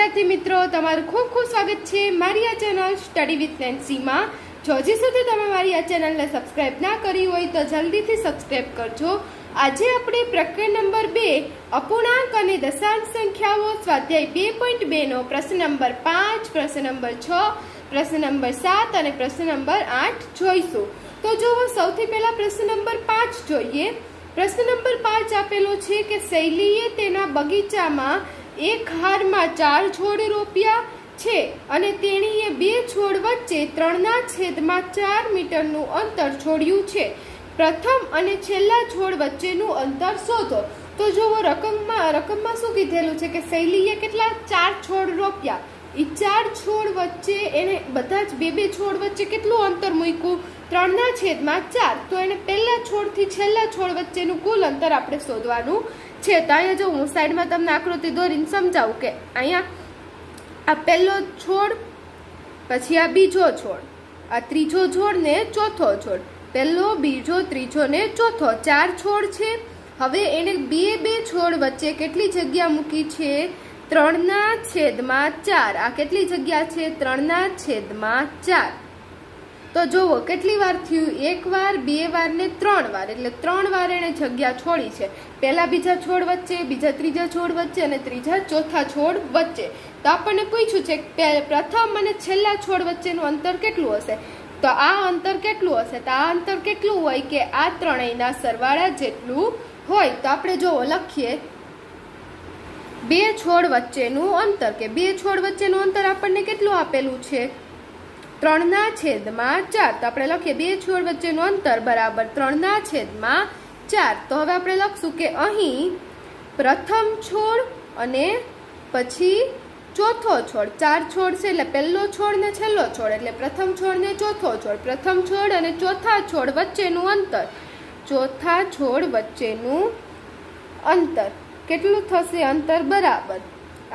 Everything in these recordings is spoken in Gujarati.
विद्यार्थी मित्रों तमारुं खूब खूब स्वागत है मारी आ चेनल स्टडी विथ नेन्सी में। जो हजी सुधी तमे मारी आ चेनल ने सब्सक्राइब ना करी होय तो जल्दी थी सब्सक्राइब करजो। आज आपणे प्रकरण नंबर 2 अपूर्णांक अने दशांश संख्याओं स्वाध्याय 2.2 नो प्रश्न नंबर 5, प्रश्न नंबर 6, प्रश्न नंबर 7 और प्रश्न नंबर 8 जोईशुं। तो जो सौथी पहला प्रश्न नंबर 5 जोईए। प्रश्न नंबर 5 आपेलो छे के शैलीए तेना बगीचामां एक हार में 4 छोड़ रोप्या छे अने तेणीए 2 छोड़ वच्चे 3/4 मीटरनुं अंतर छोड्युं छे। प्रथम अने छेल्ला छोड़ वच्चेनुं अंतर शोधो। तो जो रकम शुं कीधेलुं छे के शैलीए केटला 4 छोड़ रोप्या। ई 4 छोड़ वच्चे एने बधा ज 2 छोड़ वच्चे केटलुं अंतर मूक्युं 3/4। तो एने पहला छोड़ थी छेल्ला छोड़ वच्चेनुं कुल अंतर आपणे शोधवानुं छे। तो अहींया जो हूँ साइड में तमने आकृति दोरीने समजावुं के अहींया आ पहलो छोड़, पछी आ बीजो छोड़, आ त्रीजो छोड़ ने चौथो छोड़, पहलो बीजो त्रीजो ने चौथो 4 छोड़ छे। हवे एने 2 छोड़ वच्चे केटली जग्या मूकी छे 3/4। आ केटली जग्या छे 3/4। तो जोवो केटली वार थयुं, 1 वार, 2 वार ने 3 वार, एटले 3 वार एने जग्या छोड़ी छे। पहला बीजा छोड़ वच्चे, बीजा त्रीजा छोड़ वच्चे अने त्रीजा चौथा छोड़ वच्चे। तो आपणे पूछ्युं छे प्रथम अने छेल्ला छोड़ वच्चेनुं अंतर केटलुं हशे। तो आ अंतर केटलुं हशे, तो आ अंतर केटलुं होय के आ त्रणेयना सरवाळा जेटलुं होय। तो आपणे जोवो लखीए 2 छोड़ वच्चेनुं अंतर, के 2 छोड़ वच्चेनुं अंतर आपणने केटलुं आपेલું છે 3/4। तो આપણે લખીએ 2 છોડ વચ્ચેનું અંતર બરાબર 3/4। તો હવે આપણે લખશું કે અહીં પ્રથમ છોડ અને પછી ચોથો છોડ, 4 છોડ છે એટલે પહેલો છોડ ને છેલ્લો છોડ એટલે પ્રથમ છોડ ને ચોથો છોડ, પ્રથમ છોડ અને ચોથા છોડ વચ્ચેનું અંતર, ચોથા છોડ વચ્ચેનું અંતર કેટલું થશે અંતર બરાબર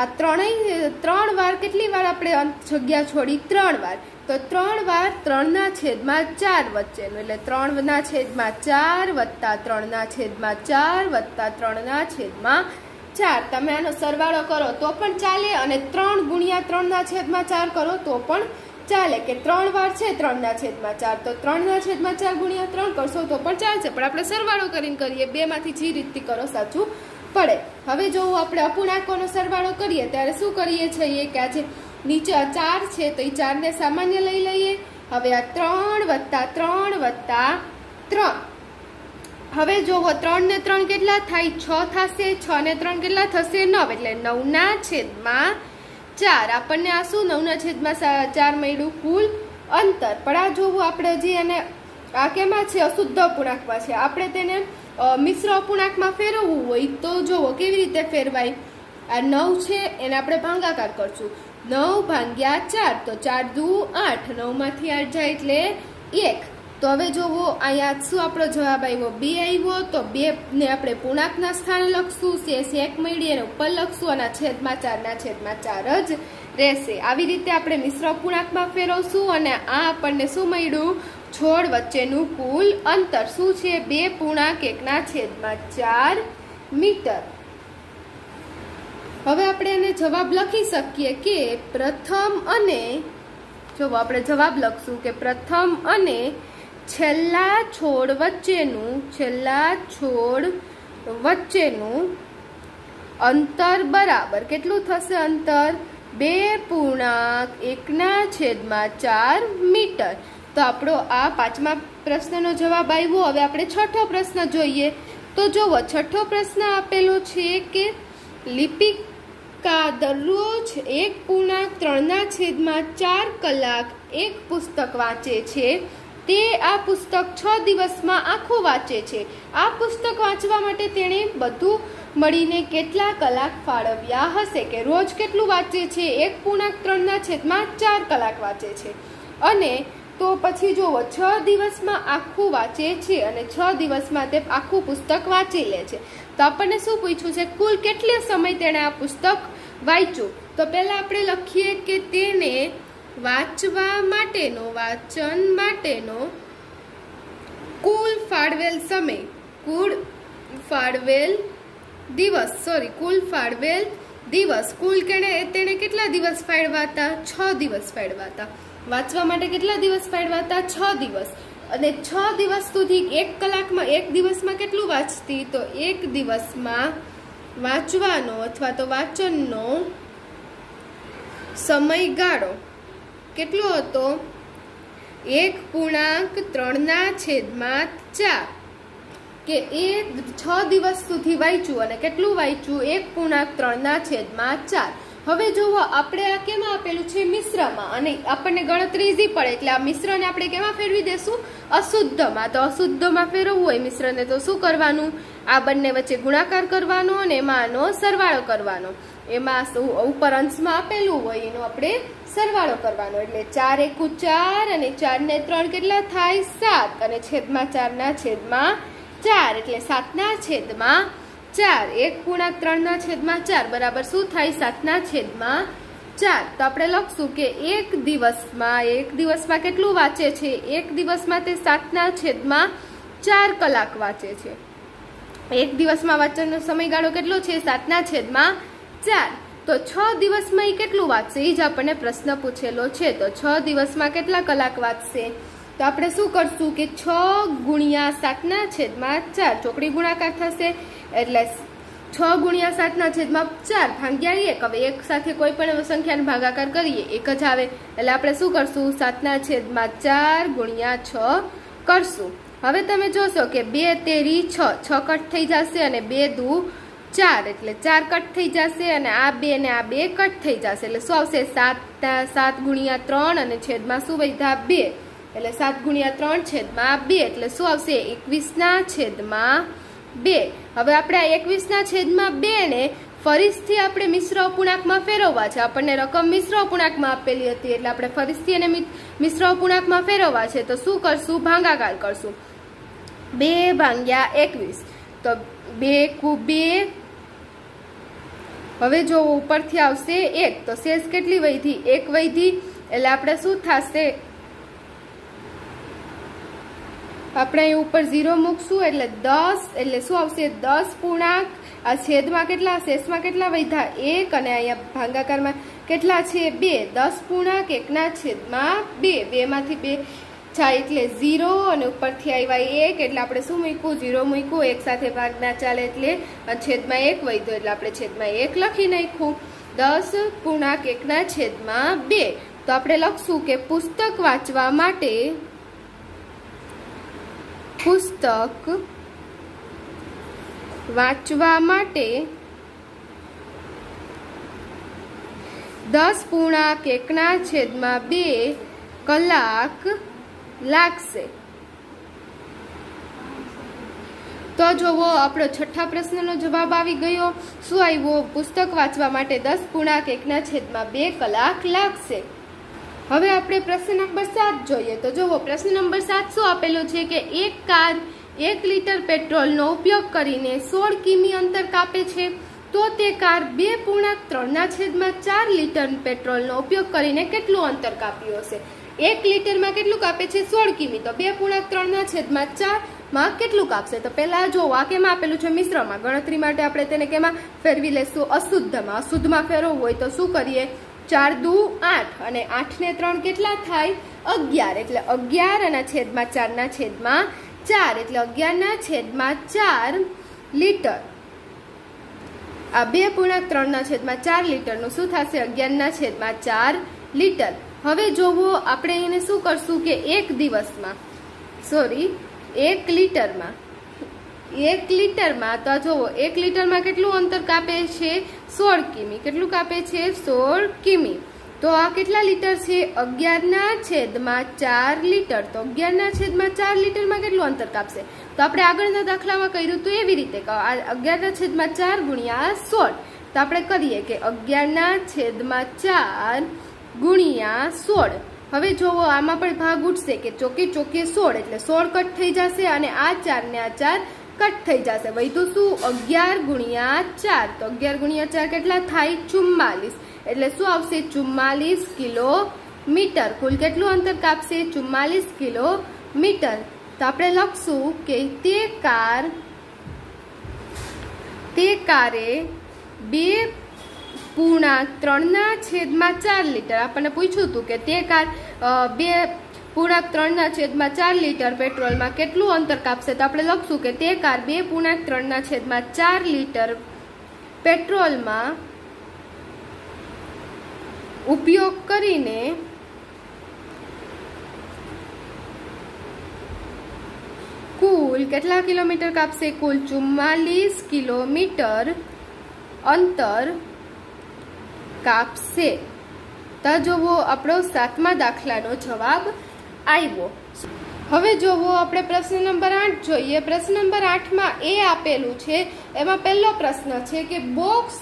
આ 3 વાર કેટલી વાર આપણે જગ્યા છોડી 3 વાર। तो 3 वार 3/4 वच्चेनुं એટલે 3/4 वत्ता 3/4 वत्ता 3/4। તમે આનો સરવાળો કરો તો પણ ચાલે અને 3 ગુણ્યા 3/4 કરો તો પણ ચાલે કે 3 વાર છે 3/4 તો 3/4 ગુણ્યા 3 કરશો તો પણ ચાલશે, પણ આપણે સરવાળો કરીને કરીએ, બેમાંથી જે રીતથી કરો સાચું પડે। હવે જો આપણે અપૂર્ણાંકોનો સરવાળો કરીએ ત્યારે શું કરીએ છીએ કે આજે नीचे 4 है तो 4 ने सामान्य लई लीए। हवे आ 3 वत्ता 3 वत्ता 3। हवे जो 3 ने 3 केटला थाय 6 थशे, 6 ने 3 केटला थशे 9 એટલે 9/4। આપણને આ શું 9/4 મળ્યું કુલ અંતર। પણ આ જોવું આપણે જે એને આ કેમાં છે અશુદ્ધ અપૂર્ણાંકમાં છે, આપણે તેને મિશ્ર અપૂર્ણાંકમાં ફેરવવું હોય તો જોવો કેવી રીતે ફેરવાય। આ 9 છે એને આપણે ભાગાકાર કરશું, 9/4 तो 4 दू 8, 9 मांथी 8 जाए એટલે 1। तो हवे जोवो अहींया शुं आपणो जवाब आव्यो 2 आव्यो। तो 2 ने आपणे पूर्णांकना स्थाने लखशुं, शेष 1 मळी अने उपर लखशुं अने छेदमां 4/4 ज रहेशे। આવી રીતે આપણે મિશ્ર પૂર્ણાંકમાં ફેરવશું અને આ આપણને શું મળ્યું છોડ વચ્ચેનું કુલ અંતર શું છે 2.1/4 મીટર। હવે આપણે એને જવાબ લખી શકીએ કે પ્રથમ અને જો આપણે જવાબ લખશું કે પ્રથમ અને છેલ્લા છોડ વચ્ચેનું અંતર બરાબર કેટલું થશે અંતર 2.1/4 મીટર। તો આપણો આ 5મા પ્રશ્નનો જવાબ આવ્યો। હવે આપણે છઠ્ઠો પ્રશ્ન જોઈએ। તો જુઓ છઠ્ઠો પ્રશ્ન આપેલો છે કે લિપિક दररोज 1.3/4 कलाक एक पुस्तक वाँचे छे। ते आ पुस्तक 6 दिवस में आखुं वाँचे छे। आ पुस्तक वाँचवा माटे तेणे बधुं मळीने केटला कलाक फाळव्या हशे के रोज केटलुं वाँचे छे 1.3/4 कलाक वाँचे छे। अने तो पछी जो 6 दिवस में आखुं वाँचे छे अने 6 दिवस में ते आखुं पुस्तक वाँची ले छे। तो आपणे शुं पूछ्युं छे कुल केटलो समय तेणे आ पुस्तक वाँच्युं। तो पहला आपणे लखीए के तेने वाँचवा माटेनो वाचन माटेनो कुल फाळवेल समय, कुल फाळवेल दिवस, कुल फाळवेल दिवस कुल तेणे કેટલા દિવસ ફાળવા હતા? 6 દિવસ ફાળવા હતા. વાંચવા માટે કેટલા દિવસ ફાળવા હતા? 6 દિવસ. અને 6 દિવસ સુધી 1 કલાકમાં 1 દિવસમાં કેટલું વાંચતી? તો 1 દિવસમાં વાંચવાનો અથવા તો વાંચનનો સમયગાળો કેટલો હતો? 1.3/4 કે એ 6 દિવસ સુધી વાંચ્યું અને કેટલું વાંચ્યું? 1.3/4. હવે જુઓ, આપણે આ કેમાં આપેલું છે? મિશ્રમાં. અને આપણને ગણતરી ઈઝી પડે એટલે આ મિશ્રને આપણે કેમાં ફેરવી દેશું? અશુદ્ધમાં. તો અશુદ્ધમાં ફેરવવું હોય મિશ્રને તો શું કરવાનું? આ બંને વચ્ચે ગુણાકાર કરવાનો અને એમાં આનો સરવાળો કરવાનો. એમાં ઉપર અંશમાં આપેલું હોય એનો આપણે સરવાળો કરવાનો. એટલે 4 × 1 4 અને 4 ને 3 કેટલા થાય? 7 અને છેદમાં 4/4 એટલે 7/4. 1.3/4 બરાબર શું થાય? 7/4. તો આપણે લખશું કે એક દિવસમાં કેટલું વાંચે છે? એક દિવસમાં તે 7/4 કલાક વાંચે છે. એક દિવસમાં વાંચનનો સમયગાળો કેટલો છે? 7/4. તો 6 દિવસમાં એ કેટલું વાંચશે? એ જ આપણને પ્રશ્ન પૂછેલો છે. તો 6 દિવસમાં કેટલા કલાક વાંચશે? તો આપણે શું કરશું કે 6 × 7/4 ચોકડી ગુણાકાર થશે એટલે 6 × 7/4 ભાગ્યા 1. હવે 1 સાથે કોઈ પણ સંખ્યાનો ભાગાકાર કરીએ 1 જ આવે એટલે આપણે શું કરશું? 7/4 × 6 કરશું. હવે તમે જોશો કે 2 તેરી 6 કટ થઈ જશે અને 2 દુ 4 એટલે 4 કટ થઈ જશે અને આ 2 ને આ 2 કટ થઈ જશે એટલે શું આવશે? 7 × 3 અને છેદમાં શું વધ્યા? 2 એટલે 7 × 3/2 એટલે શું આવશે? 21/2. હવે આપણે આ 21/2 ને ફરીથી આપણે મિશ્ર અપૂર્ણાંકમાં ફેરવવા છે. આપણને રકમ મિશ્ર અપૂર્ણાંકમાં આપેલી હતી એટલે આપણે ફરીથી એને મિશ્ર અપૂર્ણાંકમાં ફેરવવા છે. તો શું કરશું? ભાગાકાર કરશું. 2/21 તો 2 × 2. હવે જો ઉપરથી આવશે 1 તો શેષ કેટલી વધી? 1 વધી એટલે આપણે શું થશે? આપણે અહીં ઉપર 0 મૂકશું એટલે 10 એટલે શું આવશે? 10 પૂર્ણાંક. આ છેદમાં કેટલા? શેષમાં કેટલા વધ્યા? 1 અને અહીંયા ભાગાકારમાં કેટલા છે? 2. 10 પૂર્ણાંક 1/2. 2 માંથી 2 જાય એટલે 0 અને ઉપરથી આવ્યા 1 એટલે આપણે શું મૂક્યું? 0 મૂક્યું. 1 સાથે ભાગ ના ચાલે એટલે છેદમાં 1 વધ્યો એટલે આપણે છેદમાં 1 લખી નાખ્યું. 10 પૂર્ણાંક 1/2. તો આપણે લખશું કે પુસ્તક વાંચવા માટે 10.1/2 કલાક લાગશે. તો જોવો આપણો છઠ્ઠા પ્રશ્નનો જવાબ આવી ગયો. શું આવ્યો? પુસ્તક વાંચવા માટે 10.1/2 કલાક લાગશે. હવે આપણે પ્રશ્ન નંબર 7 જોઈએ. તો જુઓ, પ્રશ્ન નંબર 7 શું આપેલો છે કે એક કાર 1 લીટર પેટ્રોલનો ઉપયોગ કરીને 16 કિમી અંતર કાપે છે તો તે કાર 2.3/4 લીટર પેટ્રોલનો ઉપયોગ કરીને કેટલું અંતર કાપ્યું હશે? 1 લીટરમાં કેટલું કાપે છે? 16 કિમી. તો 2.3/4 માં કેટલું કાપશે? તો પહેલા જો આ કેમાં આપેલું છે? મિશ્રમાં. ગણતરી માટે આપણે તેને કેમાં ફેરવી લેશું? અશુદ્ધમાં. અશુદ્ધમાં ફેરવવું હોય તો શું કરીએ? 4 દુ 8 અને 8 ને 3 કેટલા થાય? 11 એટલે 11 અને છેદમાં 4/4 એટલે 11/4 લીટર. આ 2.3/4 લીટરનું શું થશે? 11/4 લીટર. હવે જોવો, આપણે એને શું કરશું કે 1 લીટરમાં તો જોવો 1 લીટરમાં કેટલું અંતર કાપે છે? 16 કિમી. કેટલું કાપે છે? 16 કિમી. તો આ કેટલા લીટર છે? 11/4 લીટર. તો 11/4 લીટરમાં કેટલું અંતર કાપશે? તો આપણે આગળના દાખલામાં કર્યું તો એવી રીતે 11/4 ગુણ્યા 16. તો આપણે કરીએ કે 11/4 ગુણ્યા 16. હવે જોવો, આમાં પણ ભાગ ઉઠશે કે ચોકે 16 એટલે 16 કટ થઈ જશે અને આ 4 ને આ 4 કટ થઈ જશે. વધ્યું શું? 11 × 4. તો 11 × 4 કેટલા થાય? 44. એટલે શું આવશે? 44 કિલોમીટર. કુલ કેટલું અંતર કાપશે? 44 કિલોમીટર. તો આપણે લખશું કે તે કારે પૂર્ણાંક 3/4 લીટર આપણને પૂછ્યું હતું કે તે કાર 2.3/4 લીટર પેટ્રોલમાં કેટલું અંતર કાપશે, તો આપણે લખશું કે તે કાર 2.3/4 લીટર પેટ્રોલમાં ઉપયોગ કરીને કુલ કેટલા કિલોમીટર કાપશે, કુલ 44 કિલોમીટર અંતર કાપશે। તો જોવો આપણો 7મા દાખલાનો જવાબ આવ્યો। હવે જોવો આપણે પ્રશ્ન નંબર 8 જોઈએ। પ્રશ્ન નંબર 8 માં એ આપેલું છે, એમાં પહેલો પ્રશ્ન છે કે બોક્સ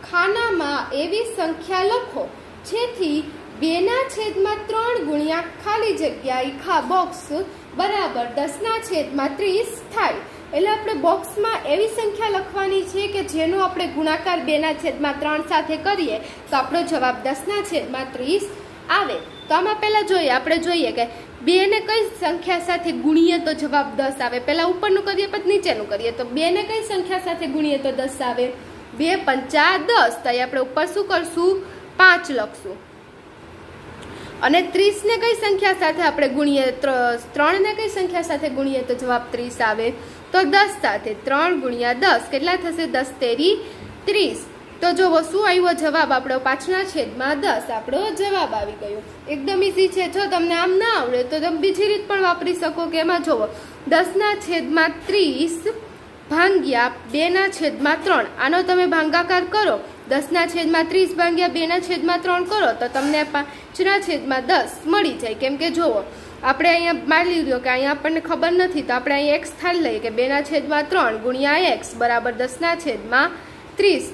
ખાનામાં એવી સંખ્યા લખો જેથી 2/3 ગુણ્યા ખાલી જગ્યા બોક્સ બરાબર 10/30 થાય। એટલે આપણે બોક્સમાં એવી સંખ્યા લખવાની છે કે જેનો આપણે ગુણાકાર 2/3 સાથે કરીએ તો આપણો જવાબ 10/30 આવે। તો આમાં પહેલા આપણે જોઈએ કે 2 ને કઈ સંખ્યા સાથે ગુણીએ તો જવાબ 10 આવે। પહેલા ઉપરનું કરીએ પછી નીચેનું કરીએ। તો 2 ને કઈ સંખ્યા સાથે ગુણીએ તો 10 આવે, 2 × 5 = 10। તો આપણે ઉપર શું કરશું, 5 લખશું। અને 30 ને કઈ સંખ્યા સાથે આપણે ગુણીએ, 3 ને કઈ સંખ્યા સાથે ગુણીએ તો જવાબ 30 આવે। તો 10 સાથે 3 × 10 કેટલા થશે, 10 × 30। તો જોવો શું આવ્યો જવાબ આપણો, 5/10 આપણો જવાબ આવી ગયો। એકદમ ઈઝી છે। જો તમને આમ ના આવડે તો તમે બીજી રીત પણ વાપરી શકો કે એમાં જોવો 10/30 ભાગ્યા 2/3 આનો તમે ભાગાકાર કરો, 10/30 ભાગ્યા 2/3 કરો તો તમને 5/10 મળી જાય। કેમ કે જોવો આપણે અહીંયા માની લ્યો કે અહીંયા આપણને ખબર નથી તો આપણે અહીંયા x થાળી લઈએ કે 2/3 ગુણ્યા x બરાબર 10/30।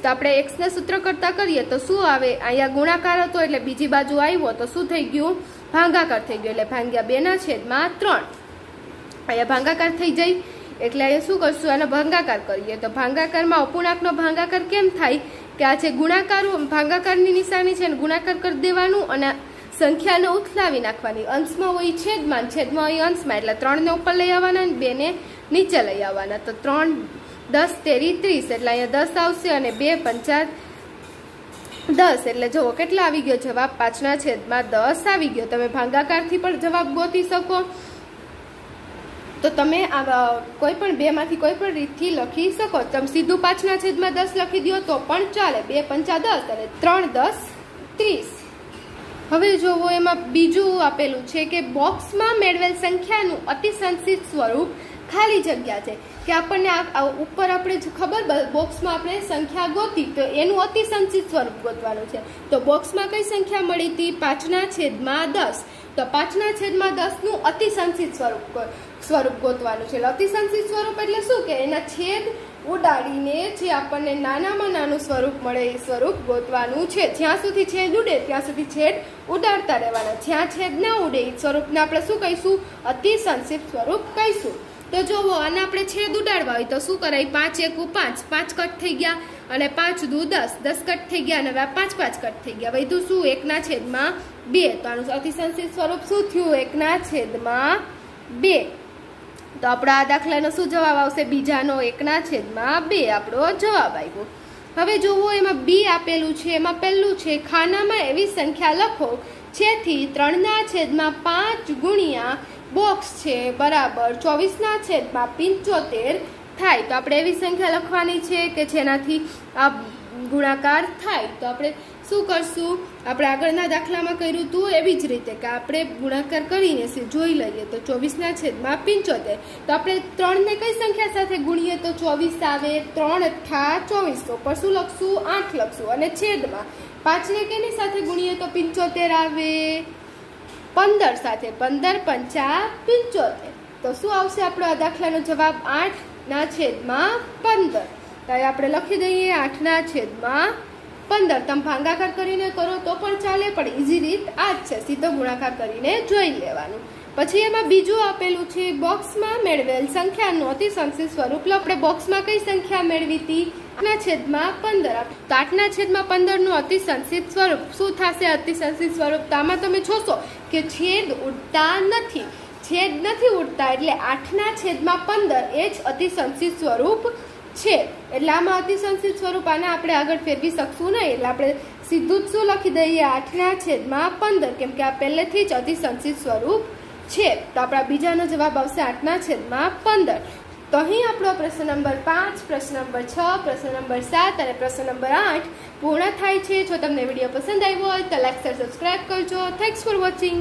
તો આપણે x ને સૂત્ર કરતા કરીએ તો શું આવે, અહીંયા ગુણાકાર હતો એટલે બીજી બાજુ આવ્યો તો શું થઈ ગયું, ભાગાકાર થઈ ગયો, એટલે ભાગ્યા 2/3 અહીંયા ભાગાકાર થઈ જાય। એટલે અહીંયા શું કરશું, આનો ભાગાકાર કરીએ તો ભાગાકારમાં અપૂર્ણાંકનો ભાગાકાર કેમ થાય કે આ જે ગુણાકાર ભાગાકારની નિશાની છે ને ગુણાકાર કરી દેવાનું અને સંખ્યાને ઉથલાવી નાખવાની, અંશમાં હોય છેદમાં, છેદમાં હોય અંશમાં, એટલે 3 ને ઉપર લઈ આવવાના અને 2 ને નીચે લઈ આવવાના। તો 3 10 તેરી 30 એટલે અહીંયા 10 આવશે અને 2 × 5 = 10 એટલે જુઓ કેટલા આવી ગયો જવાબ, 5/10 આવી ગયો। તમે ભાગાકારથી પણ જવાબ ગોતી શકો। તો તમે કોઈ પણ 2 માંથી કોઈ પણ રીતથી લખી શકો। તમે સીધું 5/10 લખી દો તો પણ ચાલે, 2 × 5 = 10 અને 3 × 10 = 30। હવે જોવો એમાં બીજું આપેલું છે કે બોક્સમાં મેળવેલ સંખ્યાનું અતિસંક્ષિપ્ત સ્વરૂપ ખાલી જગ્યા છે કે આપણને ઉપર આપણે ખબર બોક્સમાં આપણે સંખ્યા ગોતી તો એનું અતિસંક્ષિપ્ત સ્વરૂપ ગોતવાનું છે। તો બોક્સમાં કઈ સંખ્યા મળી હતી, 5/10। તો 5/10 નું અતિસંક્ષિપ્ત સ્વરૂપ ગોતવાનું છે। અતિસંક્ષિપ્ત સ્વરૂપ એટલે શું કે એના છેદ ઉડાડીને જે આપણને નાનામાં નાનું સ્વરૂપ મળે એ સ્વરૂપ ગોતવાનું છે। જ્યાં સુધી છેદ ઉડે ત્યાં સુધી છેદ ઉડાડતા રહેવાના, જ્યાં છેદ ના ઉડે એ સ્વરૂપને આપણે શું કહીશું, અતિસંક્ષિપ્ત સ્વરૂપ કહીશું। તો જોવો આને આપણે છેદ ઉડાડવા હોય તો શું કરાય, 5 × 1 = 5, 5 કટ થઈ ગયા અને 5 × 2 = 10, 10 કટ થઈ ગયા અને 5 કટ થઈ ગયા, વધ્યું શું, 1/2। તો આનું અતિસંક્ષિપ્ત સ્વરૂપ શું થયું, 1/2। તો આપણા આ દાખલાનો શું જવાબ આવશે, બીજાનો 1/2 આપણો જવાબ આવ્યો। હવે જોવો એમાં બી આપેલું છે, એમાં પહેલું છે ખાનામાં એવી સંખ્યા લખો જેથી 3/5 ગુણ્યા બોક્સ છે બરાબર 24/75 થાય। તો આપણે એવી સંખ્યા લખવાની છે કે જેનાથી આ ગુણાકાર થાય। તો આપણે શું કરશું, આપણે આગળના દાખલામાં કર્યું હતું એવી જ રીતે કે આપણે ગુણાકાર કરીને જોઈ લઈએ તો 24/75। તો આપણે 3 ને કઈ સંખ્યા સાથે ગુણીએ તો 24 આવે, 3 × 8 = 24। તો પર શું લખશું, 8 લખશું અને છેદમાં 5 ને કેની સાથે ગુણીએ તો 75 આવે, 15 સાથે, 15 × 5 = 75। તો શું આવશે આપણો આ દાખલાનો જવાબ, 8/15। તો આપણે લખી દઈએ 8/15। તમે ભાગાકાર કરીને કરો તો પણ ચાલે, પણ ઈઝી રીત આ જ છે, સીધો ગુણાકાર કરીને જોઈ લેવાનું। પછી એમાં બીજું આપેલું છે બોક્સમાં મેળવેલ સંખ્યાનું અતિસંક્ષિપ્ત સ્વરૂપ। આપણે બોક્સમાં કઈ સંખ્યા મેળવી હતી, 8/15। તો 8/15 નું અતિસંક્ષિપ્ત સ્વરૂપ શું થશે, અતિસંક્ષિપ્ત સ્વરૂપ તો આમાં તમે જોશો કે છેદ ઉડતા નથી, છેદ નથી ઉડતા એટલે 8/15 એ જ અતિસંક્ષિપ્ત સ્વરૂપ છે, એટલે આમાં અતિસંક્ષિપ્ત સ્વરૂપ આને આપણે આગળ ફેરવી શકશું નહીં, એટલે આપણે સીધું જ શું લખી દઈએ 8/15, કેમ કે આ પહેલેથી જ અતિસંક્ષિપ્ત સ્વરૂપ છે. તો આપણા બીજાનો જવાબ આવશે 8/15. તો અહીં આપણો પ્રશ્ન નંબર 5, પ્રશ્ન નંબર 6, પ્રશ્ન નંબર 7 અને પ્રશ્ન નંબર 8 પૂર્ણ થાય છે. જો તમને વિડીયો પસંદ આવ્યો હોય તો લાઈક, શેર, સબસ્ક્રાઈબ કરજો. Thanks for watching.